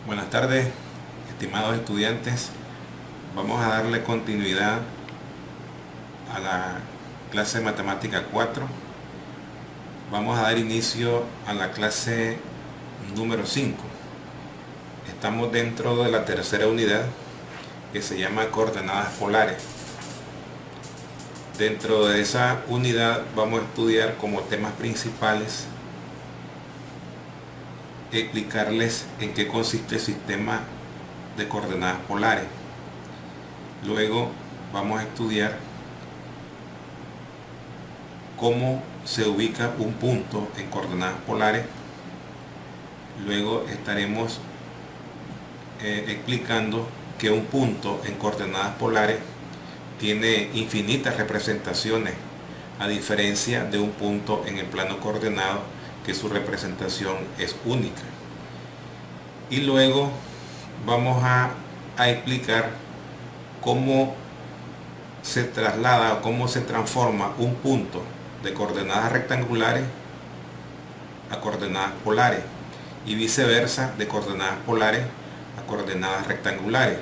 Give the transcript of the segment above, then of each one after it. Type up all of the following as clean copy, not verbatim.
Buenas tardes, estimados estudiantes. Vamos a darle continuidad a la clase de matemática 4. Vamos a dar inicio a la clase número 5. Estamos dentro de la tercera unidad, que se llama coordenadas polares. Dentro de esa unidad vamos a estudiar como temas principales explicarles en qué consiste el sistema de coordenadas polares. Luego vamos a estudiar cómo se ubica un punto en coordenadas polares. Luego estaremos explicando que un punto en coordenadas polares tiene infinitas representaciones, a diferencia de un punto en el plano coordenado, que su representación es única. Y luego vamos a explicar cómo se traslada o cómo se transforma un punto de coordenadas rectangulares a coordenadas polares y viceversa, de coordenadas polares a coordenadas rectangulares.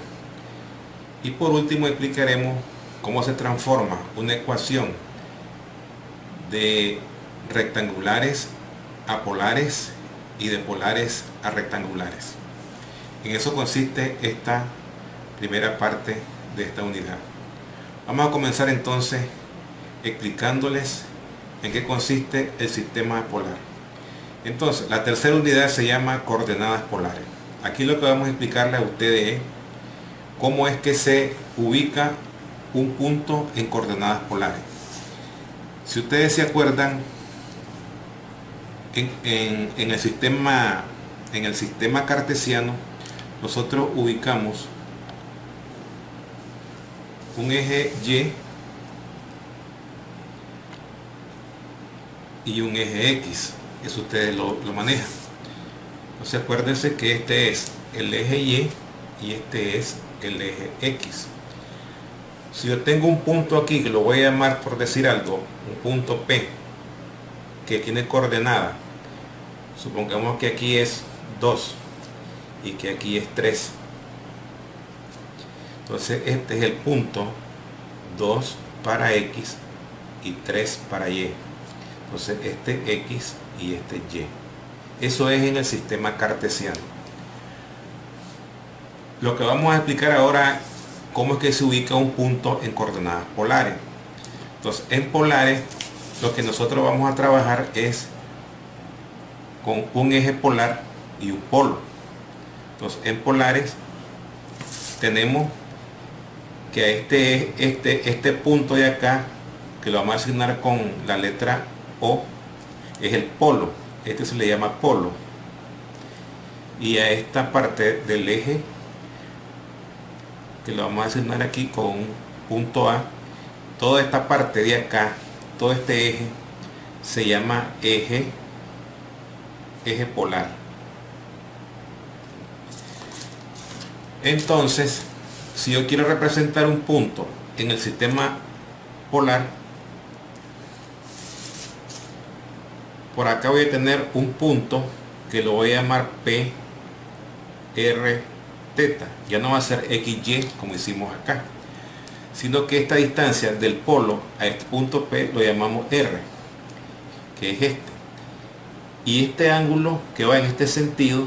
Y por último explicaremos cómo se transforma una ecuación de rectangulares a polares y de polares a rectangulares. En eso consiste esta primera parte de esta unidad. Vamos a comenzar entonces explicándoles en qué consiste el sistema polar. Entonces, la tercera unidad se llama coordenadas polares. Aquí lo que vamos a explicarles a ustedes es cómo es que se ubica un punto en coordenadas polares. Si ustedes se acuerdan, en el sistema cartesiano, nosotros ubicamos un eje Y un eje X. Eso ustedes lo manejan. Entonces acuérdense que este es el eje Y y este es el eje X. Si yo tengo un punto aquí, que lo voy a llamar, por decir algo, un punto P, que tiene coordenada, supongamos que aquí es 2 y que aquí es 3. Entonces este es el punto 2 para X y 3 para Y. Entonces este X y este Y. Eso es en el sistema cartesiano. Lo que vamos a explicar ahora, cómo es que se ubica un punto en coordenadas polares. Entonces en polares lo que nosotros vamos a trabajar es con un eje polar y un polo. Entonces en polares tenemos que este punto de acá, que lo vamos a asignar con la letra O, es el polo. Este se le llama polo. Y a esta parte del eje, que lo vamos a asignar aquí con un punto A, toda esta parte de acá, todo este eje se llama eje polar. Entonces, si yo quiero representar un punto en el sistema polar, por acá voy a tener un punto que lo voy a llamar P, R, teta. Ya no va a ser XY como hicimos acá, sino que esta distancia del polo a este punto P lo llamamos R, que es este. Y este ángulo que va en este sentido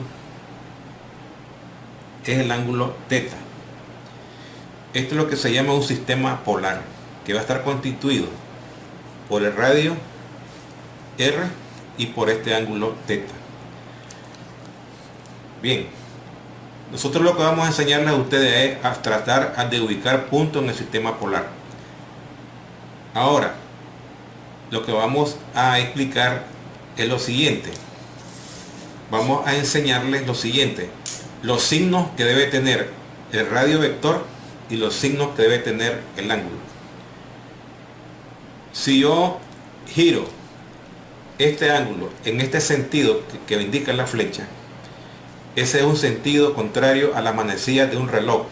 es el ángulo teta. Esto es lo que se llama un sistema polar, que va a estar constituido por el radio R y por este ángulo teta. Bien, nosotros lo que vamos a enseñarles a ustedes es a tratar de ubicar puntos en el sistema polar. Ahora, lo que vamos a explicar es lo siguiente. Vamos a enseñarles lo siguiente: los signos que debe tener el radio vector y los signos que debe tener el ángulo. Si yo giro este ángulo en este sentido que indica la flecha, ese es un sentido contrario a la manecilla de un reloj.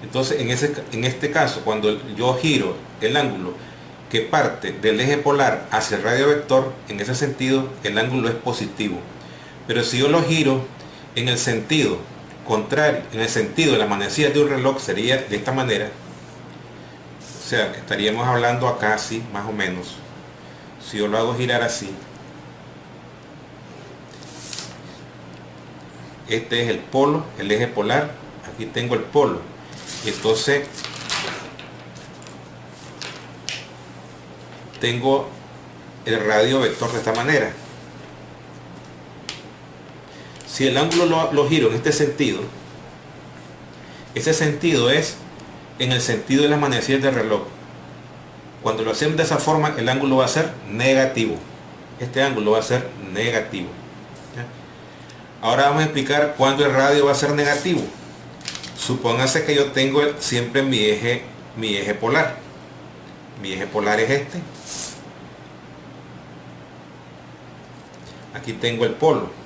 Entonces en este caso, cuando yo giro el ángulo que parte del eje polar hacia el radio vector, en ese sentido el ángulo es positivo. Pero si yo lo giro en el sentido contrario, en el sentido de la manecilla de un reloj sería de esta manera. O sea, estaríamos hablando acá así, más o menos. Si yo lo hago girar así, este es el polo, el eje polar, aquí tengo el polo. Entonces tengo el radio vector de esta manera. Si el ángulo lo giro en este sentido, ese sentido es en el sentido de las manecillas del reloj. Cuando lo hacemos de esa forma, el ángulo va a ser negativo. Este ángulo va a ser negativo. ¿Ya? Ahora vamos a explicar cuándo el radio va a ser negativo. Supóngase que yo tengo siempre mi eje polar. Mi eje polar es este. Aquí tengo el polo.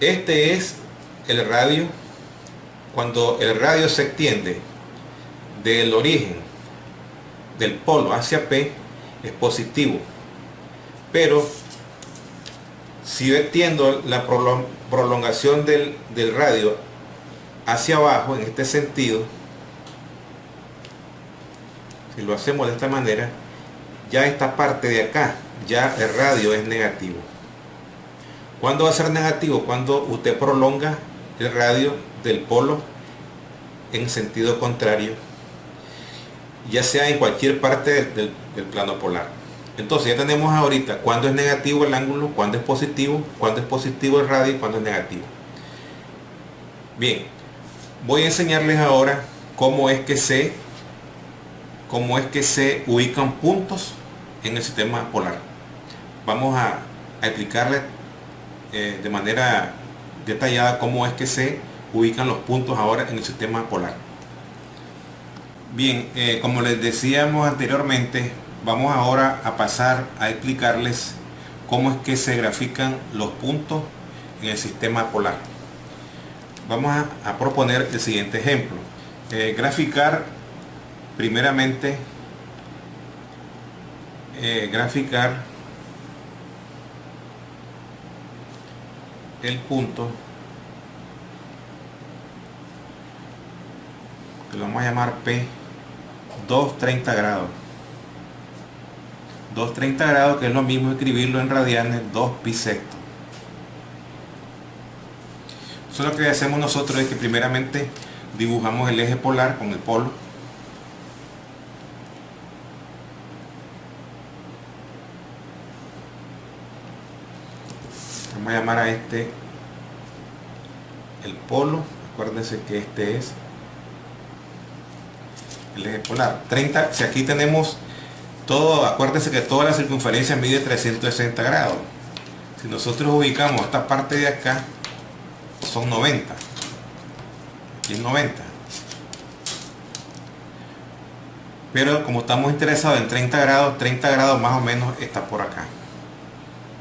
Este es el radio. Cuando el radio se extiende del origen del polo hacia P, es positivo. Pero si yo extiendo la prolongación del radio hacia abajo, en este sentido, si lo hacemos de esta manera, ya esta parte de acá, ya el radio es negativo. ¿Cuándo va a ser negativo? Cuando usted prolonga el radio del polo en sentido contrario, ya sea en cualquier parte del plano polar. Entonces ya tenemos ahorita cuándo es negativo el ángulo, cuándo es positivo el radio y cuándo es negativo. Bien, voy a enseñarles ahora cómo es que se ubican puntos en el sistema polar. Vamos a explicarles de manera detallada cómo es que se ubican los puntos ahora en el sistema polar. Bien, como les decíamos anteriormente, vamos ahora a pasar a explicarles cómo es que se grafican los puntos en el sistema polar. Vamos a proponer el siguiente ejemplo. Graficar primeramente el punto que lo vamos a llamar P 230 grados. 230 grados, que es lo mismo escribirlo en radianes, 2 pi sexto. Eso lo que hacemos nosotros es que primeramente dibujamos el eje polar con el polo. Vamos a llamar a este el polo. Acuérdense que este es el eje polar. 30, si aquí tenemos todo, acuérdense que toda la circunferencia mide 360 grados. Si nosotros ubicamos esta parte de acá, son 90. Aquí es 90. Pero como estamos interesados en 30 grados más o menos está por acá.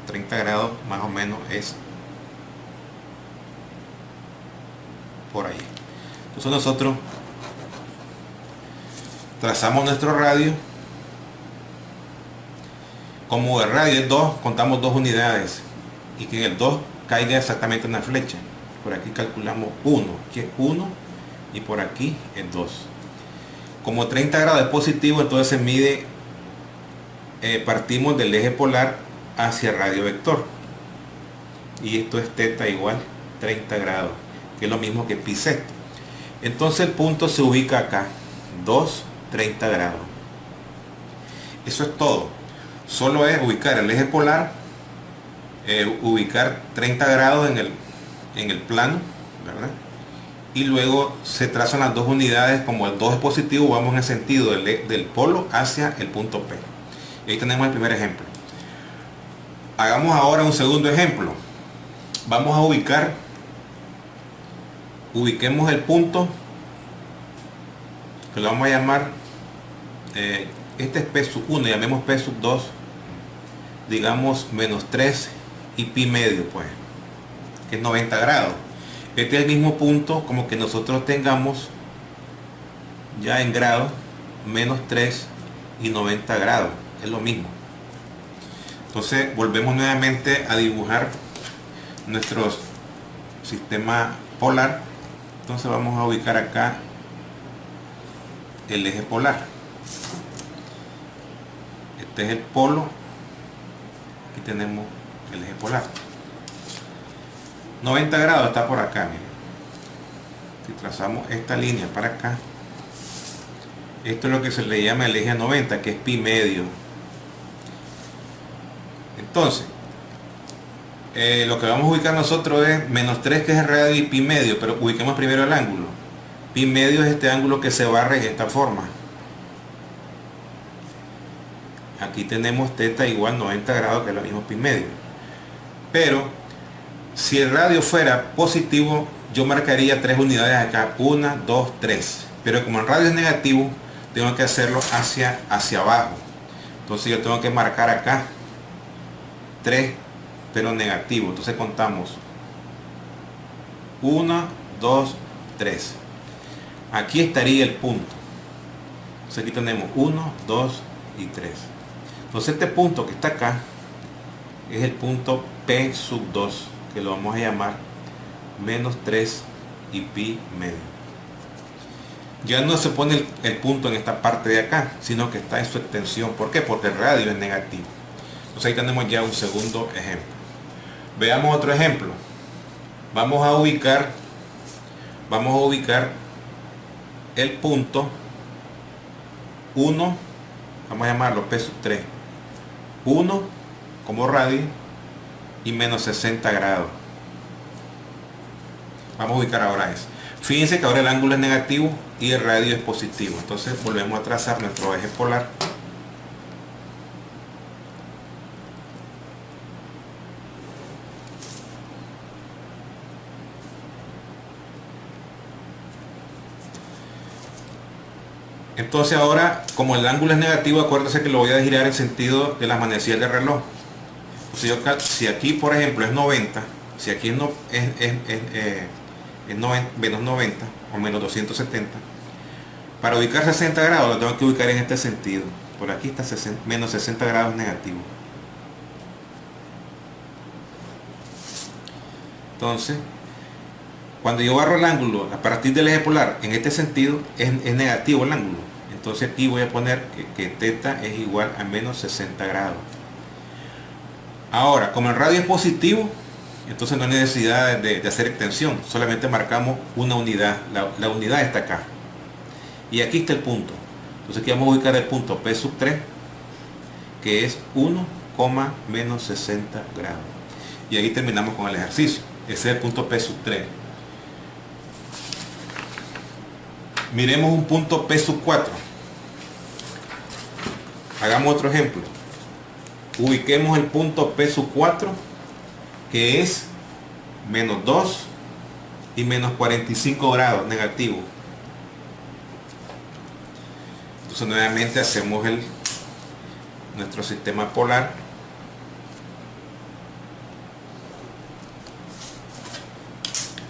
30 grados más o menos es por ahí. Entonces nosotros trazamos nuestro radio. Como el radio es 2, contamos 2 unidades y que en el 2 caiga exactamente una flecha. Por aquí calculamos 1, que es 1, y por aquí es 2. Como 30 grados es positivo, entonces se mide, partimos del eje polar hacia el radio vector, y esto es θ igual 30 grados, que es lo mismo que pi sexto. Entonces el punto se ubica acá, 2, 30 grados. Eso es todo. Solo es ubicar el eje polar, ubicar 30 grados en el plano, ¿verdad? Y luego se trazan las 2 unidades. Como el 2 es positivo, vamos en el sentido del polo hacia el punto P. Y ahí tenemos el primer ejemplo. Hagamos ahora un segundo ejemplo. Vamos a ubiquemos el punto que lo vamos a llamar, este es P sub 1, llamemos P sub 2, digamos menos 3 y pi medio, pues, que es 90 grados. Este es el mismo punto como que nosotros tengamos ya en grados menos 3 y 90 grados, es lo mismo. Entonces volvemos nuevamente a dibujar nuestro sistema polar. Entonces vamos a ubicar acá el eje polar. Este es el polo, aquí tenemos el eje polar. 90 grados está por acá, miren. Si trazamos esta línea para acá, esto es lo que se le llama el eje 90, que es pi medio. Entonces, lo que vamos a ubicar nosotros es menos 3, que es el radio, y pi medio, pero ubiquemos primero el ángulo. Pi medio es este ángulo que se barre en esta forma. Aquí tenemos θ igual 90 grados, que es lo mismo pi medio. Pero si el radio fuera positivo, yo marcaría 3 unidades acá, 1, 2, 3. Pero como el radio es negativo, tengo que hacerlo hacia abajo. Entonces yo tengo que marcar acá 3, pero negativo. Entonces contamos 1, 2, 3. Aquí estaría el punto. Entonces aquí tenemos 1, 2 y 3. Entonces este punto que está acá es el punto P sub 2, que lo vamos a llamar menos 3 y pi medio. Ya no se pone el punto en esta parte de acá, sino que está en su extensión. ¿Por qué? Porque el radio es negativo. Entonces ahí tenemos ya un segundo ejemplo. Veamos otro ejemplo. Vamos a ubicar el punto 1, vamos a llamarlo P sub 3, 1 como radio y menos 60 grados. Vamos a ubicar ahora eso. Fíjense que ahora el ángulo es negativo y el radio es positivo. Entonces volvemos a trazar nuestro eje polar. Entonces ahora, como el ángulo es negativo, acuérdense que lo voy a girar en sentido de las manecillas del reloj. Si aquí, por ejemplo, es 90, si aquí es menos 90 o menos 270, para ubicar 60 grados lo tengo que ubicar en este sentido. Por aquí está menos 60 grados negativo. Entonces, cuando yo barro el ángulo a partir del eje polar en este sentido, es negativo el ángulo. Entonces aquí voy a poner que θ es igual a menos 60 grados. Ahora, como el radio es positivo, entonces no hay necesidad de hacer extensión. Solamente marcamos una unidad. La unidad está acá. Y aquí está el punto. Entonces aquí vamos a ubicar el punto P sub 3, que es 1, menos 60 grados. Y ahí terminamos con el ejercicio. Ese es el punto P sub 3. Miremos un punto P sub 4. Hagamos otro ejemplo. Ubiquemos el punto P sub 4, que es menos 2 y menos 45 grados negativo. Entonces nuevamente hacemos nuestro sistema polar.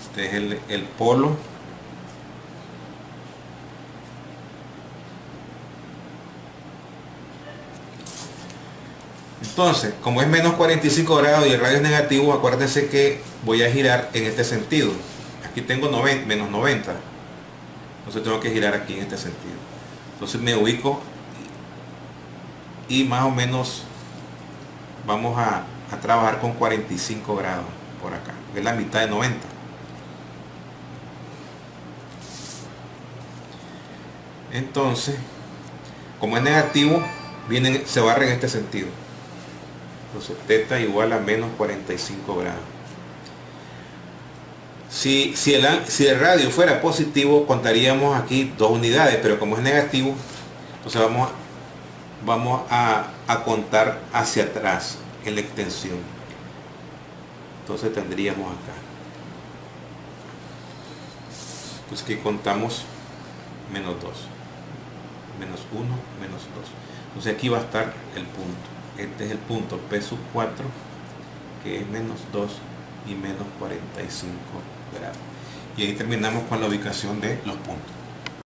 Este es el polo. Entonces, como es menos 45 grados y el radio es negativo, acuérdense que voy a girar en este sentido. Aquí tengo menos 90. Entonces tengo que girar aquí en este sentido. Entonces me ubico y más o menos vamos a trabajar con 45 grados por acá. Es la mitad de 90. Entonces, como es negativo, se barre en este sentido. Entonces θ igual a menos 45 grados. Si el radio fuera positivo, contaríamos aquí 2 unidades, pero como es negativo, entonces vamos a contar hacia atrás en la extensión. Entonces tendríamos acá. Entonces aquí contamos menos 2, menos 1, menos 2. Entonces aquí va a estar el punto. Este es el punto P sub 4, que es menos 2 y menos 45 grados. Y ahí terminamos con la ubicación de los puntos.